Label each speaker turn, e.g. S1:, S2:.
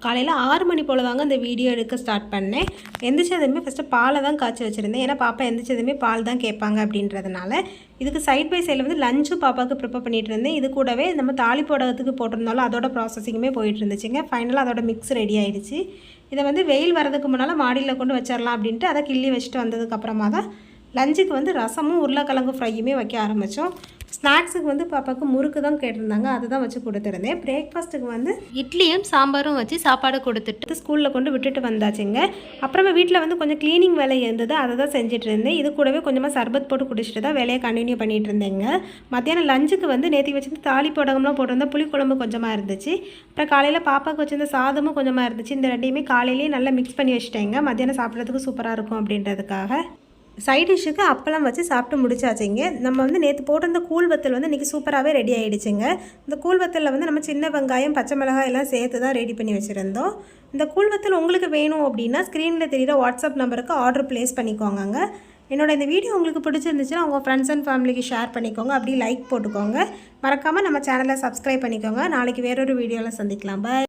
S1: காலையில் 6 மணி போல் தாங்க இந்த வீடியோ எடுக்க ஸ்டார்ட் பண்ணேன். எந்திரிச்சதுமே ஃபஸ்ட்டு பாலை தான் காய்ச்சி வச்சுருந்தேன். ஏன்னா பாப்பா எந்திரிச்சதுமே பால் தான் கேட்பாங்க அப்படின்றதுனால. இதுக்கு சைட் பை சைடில் வந்து லஞ்சும் பாப்பாவுக்கு ப்ரிப்பேர் பண்ணிகிட்டு இருந்தேன். இது கூடவே நம்ம தாளிப்போடத்துக்கு போட்டிருந்தாலும் அதோட ப்ராசஸிங்குமே போயிட்டு இருந்துச்சுங்க. ஃபைனலாக அதோட மிக்ஸ் ரெடி ஆகிடுச்சு. இதை வந்து வெயில் வரதுக்கு முன்னால் மாடியில் கொண்டு வச்சிடலாம் அப்படின்ட்டு அதை கிள்ளி வச்சுட்டு வந்ததுக்கப்புறமா தான் லஞ்சுக்கு வந்து ரசமும் உருளைக்கிழங்கு ஃப்ரையுமே வைக்க ஆரம்பித்தோம். ஸ்நாக்ஸுக்கு வந்து பாப்பாவுக்கு முறுக்கு தான் கேட்டிருந்தாங்க, அதுதான் வச்சு கொடுத்துருந்தேன். பிரேக்ஃபாஸ்ட்டுக்கு வந்து இட்லியும் சாம்பாரும் வச்சு சாப்பாடு கொடுத்துட்டு ஸ்கூலில் கொண்டு விட்டுட்டு வந்தாச்சுங்க. அப்புறமா வீட்டில் வந்து கொஞ்சம் க்ளீனிங் வேலை இருந்தது, அதை தான் செஞ்சுட்டு இருந்தேன். இது கூடவே கொஞ்சமாக சர்பத் போட்டு குடிச்சிட்டு தான் வேலையை கண்டினியூ பண்ணிகிட்டு இருந்தேங்க. மத்தியானம் லஞ்சுக்கு வந்து நேற்று வச்சுருந்து தாளிப்படகம்லாம் போட்டிருந்தேன், புளிக்குழம்பு கொஞ்சமாக இருந்துச்சு. அப்புறம் காலையில் பாப்பாவுக்கு வச்சுருந்த சாதமும் கொஞ்சமாக இருந்துச்சு. இந்த ரெண்டையுமே காலையிலேயே நல்லா மிக்ஸ் பண்ணி வச்சுட்டேங்க, மத்தியானம் சாப்பிட்றதுக்கு சூப்பராக இருக்கும் அப்படின்றதுக்காக. சைட் டிஷ்ஷுக்கு அப்பளம் வச்சு சாப்பிட்டு முடிச்சாச்சுங்க. நம்ம வந்து நேற்று போட்டிருந்த கூழ் வத்தல் வந்து இன்றைக்கி சூப்பராகவே ரெடி ஆகிடுச்சுங்க. இந்த கூழ் வத்தலில் வந்து நம்ம சின்ன வெங்காயம், பச்சை மிளகாய் எல்லாம் சேர்த்து தான் ரெடி பண்ணி வச்சுருந்தோம். இந்த கூழ் வத்தல் உங்களுக்கு வேணும் அப்படின்னா ஸ்க்ரீனில் தெரியுற வாட்ஸ்அப் நம்பருக்கு ஆர்டர் ப்ளேஸ் பண்ணிக்கோங்க. என்னோட இந்த வீடியோ உங்களுக்கு பிடிச்சிருந்துச்சுன்னா உங்கள் ஃப்ரெண்ட்ஸ் அண்ட் ஃபேமிலிக்கு ஷேர் பண்ணிக்கோங்க, அப்படி லைக் போட்டுக்கோங்க. மறக்காமல் நம்ம சேனலை சப்ஸ்கிரைப் பண்ணிக்கோங்க. நாளைக்கு வேறொரு வீடியோவில் சந்திக்கலாம். பாய்.